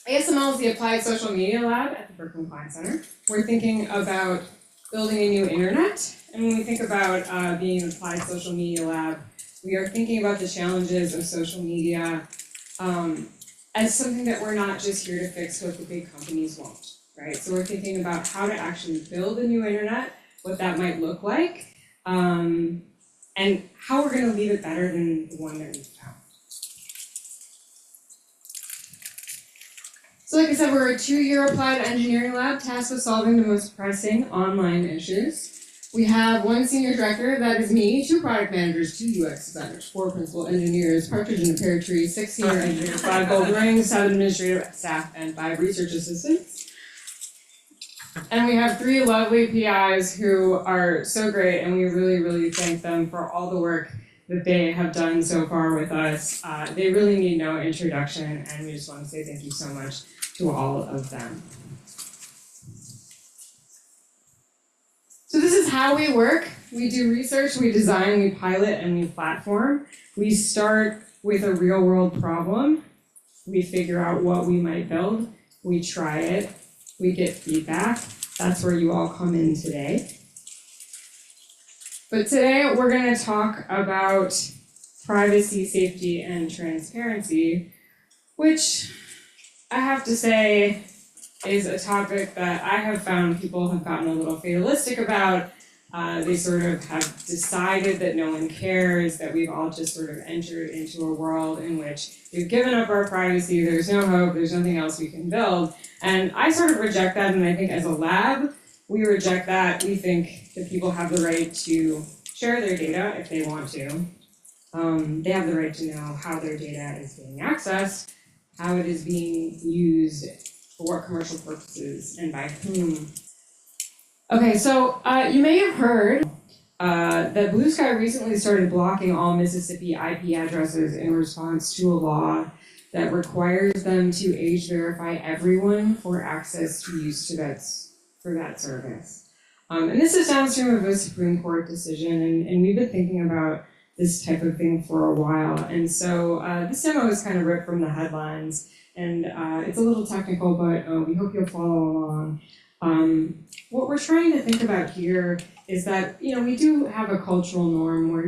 ASML is the Applied Social Media Lab at the Berkman Klein Center. We're thinking about building a new internet. And when we think about being an applied social media lab, we are thinking about the challenges of social media as something that we're not just here to fix what the big companies won't, right? So we're thinking about how to actually build a new internet, what that might look like, and how we're going to leave it better than the one that we found. So like I said, we're a 2-year applied engineering lab tasked with solving the most pressing online issues. We have 1 senior director, that is me, 2 product managers, 2 UX designers, 4 principal engineers, partridge in a pear tree, 6 senior engineers, 5 gold rings, 7 administrative staff, and 5 research assistants. And we have 3 lovely PIs who are so great, and we really, really thank them for all the work that they have done so far with us. They really need no introduction, and we just want to say thank you so much to all of them. So this is how we work. We do research, we design, we pilot, and we platform. We start with a real-world problem. We figure out what we might build. We try it. We get feedback. That's where you all come in today. But today we're going to talk about privacy, safety, and transparency, which I have to say is a topic that I have found people have gotten a little fatalistic about. They sort of have decided that no one cares, that we've all just sort of entered into a world in which we've given up our privacy, there's no hope, there's nothing else we can build. And I sort of reject that, and I think as a lab, we reject that. We think that people have the right to share their data if they want to. They have the right to know how their data is being accessed, how it is being used, for what commercial purposes, and by whom. Okay, so you may have heard that Blue Sky recently started blocking all Mississippi IP addresses in response to a law that requires them to age verify everyone for access to use for that service. And this is downstream of a Supreme Court decision, and we've been thinking about this type of thing for a while. And so this demo is kind of ripped from the headlines, and it's a little technical, but we hope you'll follow along. What we're trying to think about here is that, we do have a cultural norm where,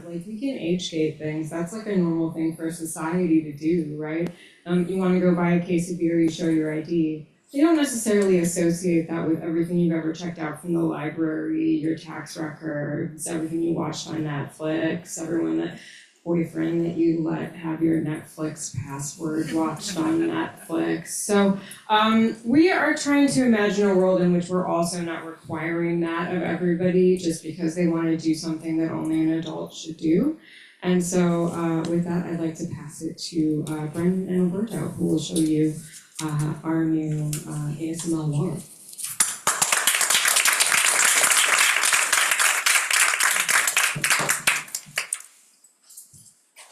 we can age gate things. That's like a normal thing for society to do, right? You want to go buy a case of beer, you show your ID. You don't necessarily associate that with everything you've ever checked out from the library, your tax records, everything you watched on Netflix, boyfriend that you let have your Netflix password watched on Netflix. So we are trying to imagine a world in which we're also not requiring that of everybody just because they want to do something that only an adult should do. And so with that, I'd like to pass it to Brendan and Alberto, who will show you our new ASML wallet.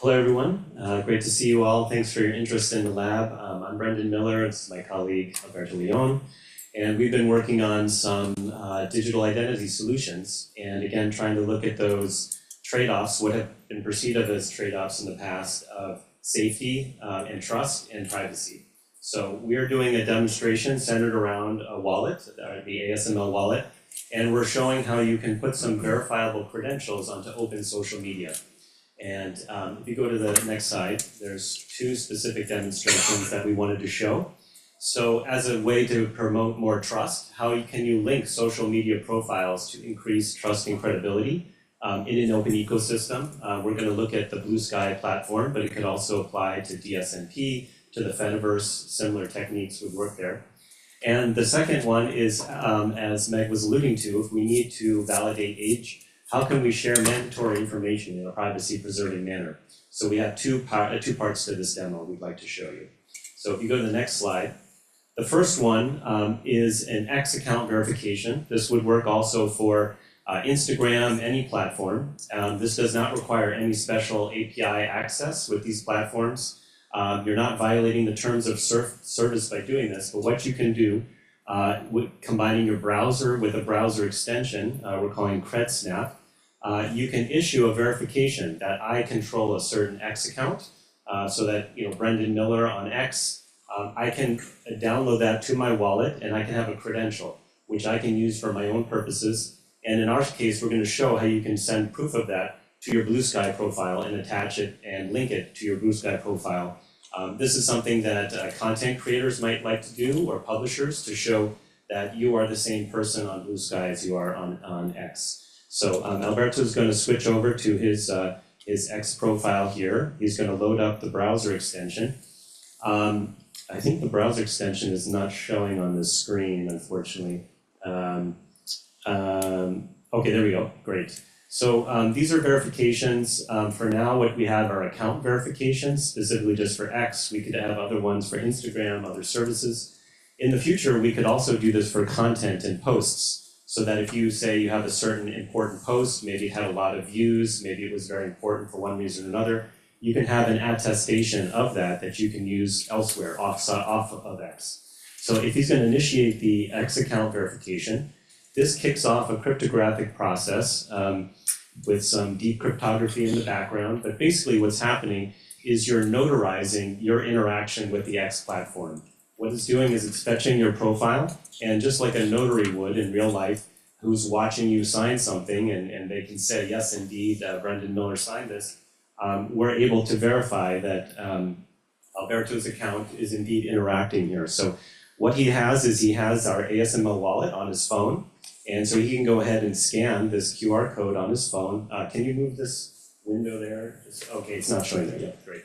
Hello everyone, great to see you all. Thanks for your interest in the lab. I'm Brendan Miller, this is my colleague Alberto Leon, and we've been working on some digital identity solutions, and again trying to look at those trade-offs, what have been perceived of as trade-offs in the past of safety and trust and privacy. So we're doing a demonstration centered around a wallet, the ASML wallet, and we're showing how you can put some verifiable credentials onto open social media. And if you go to the next slide, there's 2 specific demonstrations that we wanted to show. So as a way to promote more trust, how can you link social media profiles to increase trust and credibility in an open ecosystem? We're going to look at the Blue Sky platform, but it could also apply to DSNP, to the Fediverse. Similar techniques would work there. And the second one is, as Meg was alluding to, if we need to validate age, how can we share mandatory information in a privacy-preserving manner? So we have two parts to this demo we'd like to show you. So if you go to the next slide, the first one is an X account verification. This would work also for Instagram, any platform. This does not require any special API access with these platforms. You're not violating the terms of service by doing this, but what you can do with combining your browser with a browser extension, we're calling CredSnap, you can issue a verification that I control a certain X account, so that Brendan Miller on X I can download that to my wallet and I can have a credential, which I can use for my own purposes. And in our case, we're gonna show how you can send proof of that to your Blue Sky profile and attach it and link it to your Blue Sky profile. This is something that content creators might like to do, or publishers, to show that you are the same person on Blue Sky as you are on X. So Alberto is going to switch over to his X profile here. He's going to load up the browser extension. I think the browser extension is not showing on the screen, unfortunately. Okay, there we go, great. So these are verifications. For now, what we have are account verifications, specifically just for X. We could have other ones for Instagram, other services. In the future, we could also do this for content and posts, so that if you say you have a certain important post, maybe it had a lot of views, maybe it was very important for one reason or another, you can have an attestation of that you can use elsewhere, off of X. So if he's going to initiate the X account verification, this kicks off a cryptographic process with some deep cryptography in the background, but basically what's happening is you're notarizing your interaction with the X platform. What it's doing is it's fetching your profile, and just like a notary would in real life, who's watching you sign something and they can say, yes, indeed, Brendan Miller signed this, we're able to verify that Alberto's account is indeed interacting here. So what he has is he has our ASML wallet on his phone, and so he can go ahead and scan this QR code on his phone. Can you move this window there? Okay, it's not showing there yet, great.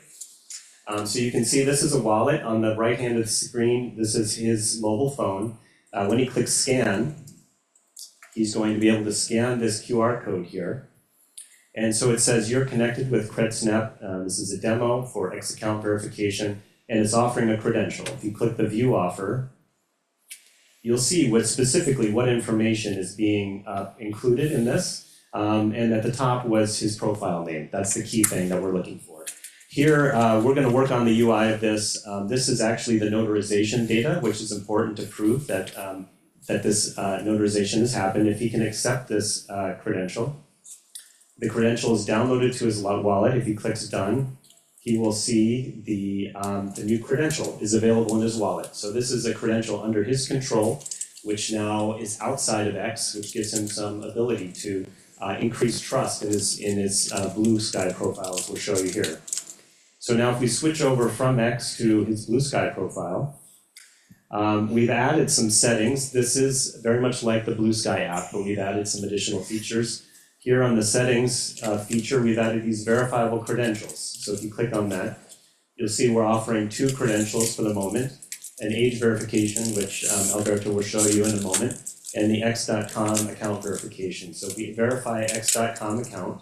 So you can see this is a wallet. On the right hand of the screen, this is his mobile phone. When he clicks scan, he's going to be able to scan this QR code here. And so it says you're connected with CredSnap. This is a demo for X account verification, and it's offering a credential. If you click the view offer, you'll see what information is being included in this. And at the top was his profile name. That's the key thing that we're looking for. Here, we're going to work on the UI of this. This is actually the notarization data, which is important to prove that, that this notarization has happened. If he can accept this credential, the credential is downloaded to his wallet. If he clicks done, he will see the new credential is available in his wallet. So this is a credential under his control, which now is outside of X, which gives him some ability to increase trust in his Blue Sky profile, as we'll show you here. So now if we switch over from X to his Blue Sky profile, we've added some settings. This is very much like the Blue Sky app, but we've added some additional features. Here on the settings feature, we've added these verifiable credentials. So if you click on that, you'll see we're offering 2 credentials for the moment, an age verification, which Alberto will show you in a moment, and the X.com account verification. So if we verify X.com account,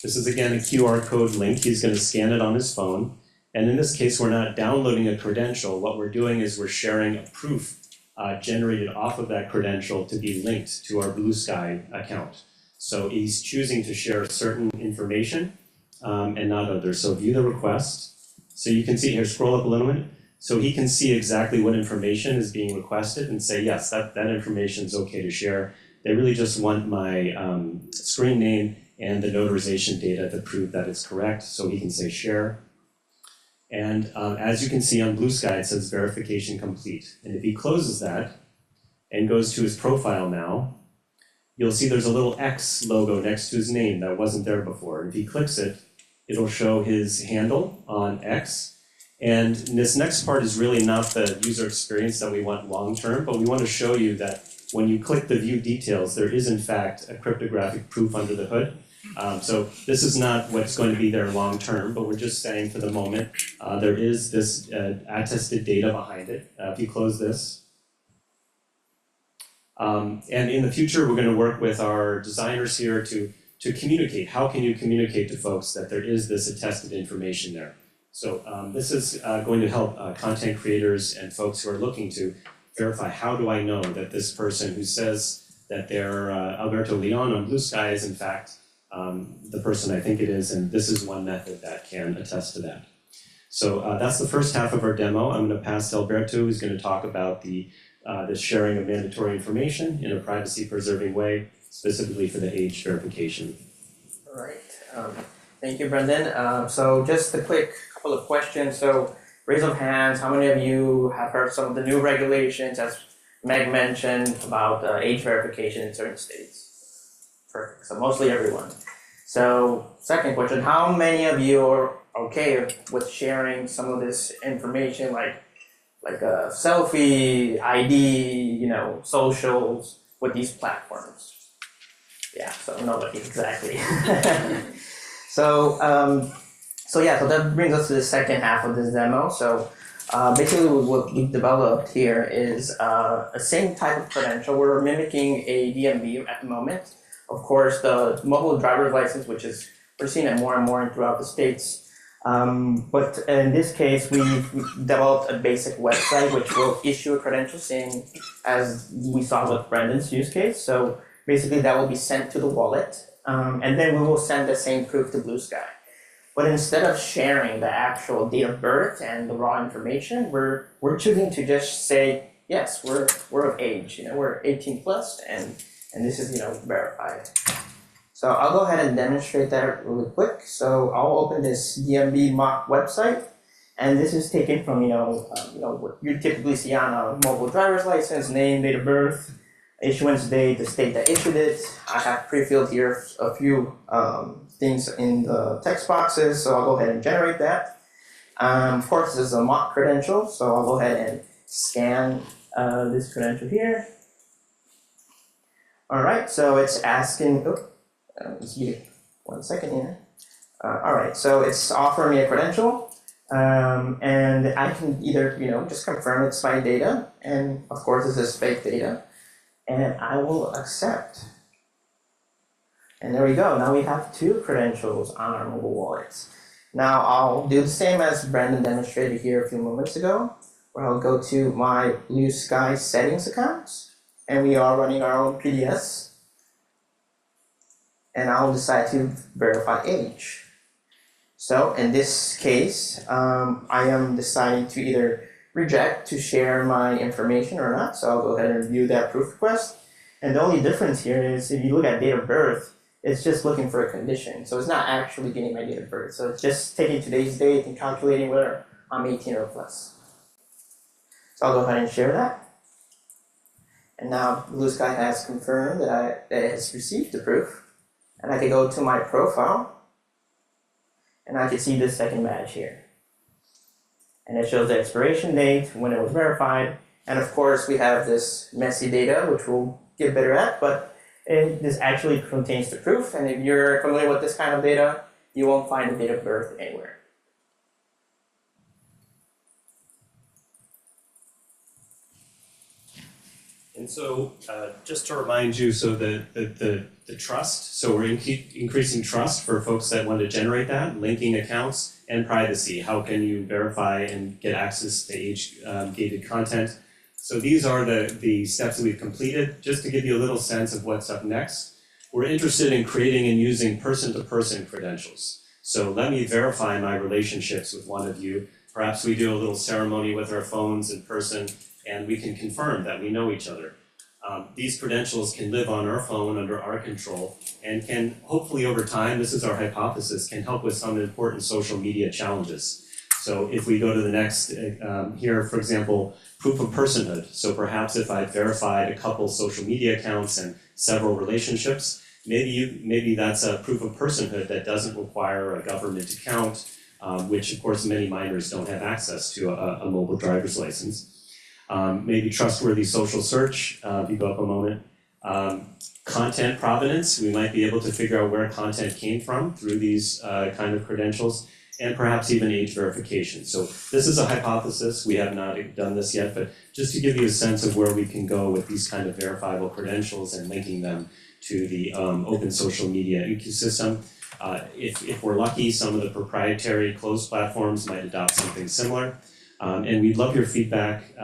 this is again a QR code link. He's going to scan it on his phone. And in this case, we're not downloading a credential. What we're doing is we're sharing a proof generated off of that credential to be linked to our Blue Sky account. So he's choosing to share certain information and not others. So view the request. So you can see here, scroll up a little bit. So he can see exactly what information is being requested and say, yes, that information is okay to share. They really just want my screen name and the notarization data to prove that it's correct, so he can say share. And as you can see on Blue Sky, it says verification complete. And if he closes that and goes to his profile now, you'll see there's a little X logo next to his name that wasn't there before. And if he clicks it, it'll show his handle on X. And this next part is really not the user experience that we want long-term, but we want to show you that when you click the view details, there is in fact a cryptographic proof under the hood. So this is not what's going to be there long term, but we're just saying for the moment, there is this attested data behind it. If you close this. And in the future, we're going to work with our designers here to communicate. How can you communicate to folks that there is this attested information there? So this is going to help content creators and folks who are looking to verify, how do I know that this person who says that they're Alberto Leon on Blue Sky is in fact the person I think it is, and this is one method that can attest to that. So that's the first half of our demo. I'm going to pass to Alberto, who's going to talk about the sharing of mandatory information in a privacy-preserving way, specifically for the age verification. All right. Thank you, Brendan. So just a quick couple of questions. So raise of hands, how many of you have heard some of the new regulations as Meg mentioned about age verification in certain states? Perfect, so mostly everyone. So second question, how many of you are okay with sharing some of this information like a selfie, ID, socials with these platforms? Yeah, so nobody exactly. So that brings us to the second half of this demo. So basically what we've developed here is a same type of credential. We're mimicking a DMV at the moment. Of course, the mobile driver's license, we're seeing it more and more throughout the states. But in this case, we've developed a basic website which will issue a credential saying, as we saw with Brendan's use case. So basically that will be sent to the wallet, and then we will send the same proof to Blue Sky. But instead of sharing the actual date of birth and the raw information, we're choosing to just say, yes, we're of age, we're 18 plus, and this is verified. So I'll go ahead and demonstrate that really quick. So I'll open this DMV mock website, and this is taken from what you typically see on a mobile driver's license: name, date of birth, issuance date, the state that issued it. I have pre-filled here a few things in the text boxes, so I'll go ahead and generate that. Of course, this is a mock credential, so I'll go ahead and scan this credential here. All right, so it's asking, let's give it 1 second here. All right, so it's offering me a credential, and I can either, just confirm it's my data, and of course this is fake data, and I will accept. And there we go, now we have 2 credentials on our mobile wallets. Now I'll do the same as Brandon demonstrated here a few moments ago, where I'll go to my Blue Sky settings accounts, and we are running our own PDS, and I'll decide to verify age. So in this case, I am deciding to either reject to share my information or not, so I'll go ahead and view that proof request. And the only difference here is if you look at date of birth, it's just looking for a condition, so it's not actually getting my date of birth. So it's just taking today's date and calculating whether I'm 18 or plus. So I'll go ahead and share that. And now Blue Sky has confirmed that it has received the proof. And I can go to my profile, and I can see this second badge here. And it shows the expiration date, when it was verified, and of course we have this messy data, which we'll get better at, but this actually contains the proof, and if you're familiar with this kind of data, you won't find the date of birth anywhere. And so, just to remind you, so the trust, so we're increasing trust for folks that want to generate that, linking accounts, and privacy. How can you verify and get access to age-gated content? So these are the steps that we've completed. Just to give you a little sense of what's up next, we're interested in creating and using person-to-person credentials. So let me verify my relationships with one of you. Perhaps we do a little ceremony with our phones in person, and we can confirm that we know each other. These credentials can live on our phone under our control and can hopefully over time, this is our hypothesis, can help with some important social media challenges. So if we go to the next, here for example, proof of personhood. So perhaps if I verified a couple social media accounts and several relationships, maybe that's a proof of personhood that doesn't require a government account, which of course many minors don't have access to a mobile driver's license. Maybe trustworthy social search, if you go up a moment. Content provenance, we might be able to figure out where content came from through these kind of credentials, and perhaps even age verification. So this is a hypothesis, we have not done this yet, but just to give you a sense of where we can go with these kind of verifiable credentials and linking them to the open social media ecosystem. If we're lucky, some of the proprietary closed platforms might adopt something similar. And we'd love your feedback.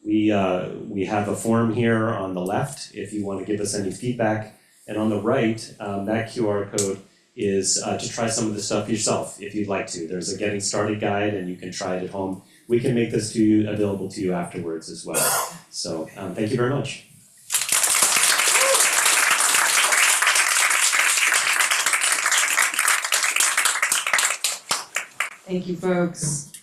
We have a form here on the left if you want to give us any feedback. And on the right, that QR code is to try some of the stuff yourself if you'd like to. There's a getting started guide and you can try it at home. We can make this available to you afterwards as well. So thank you very much. Thank you, folks.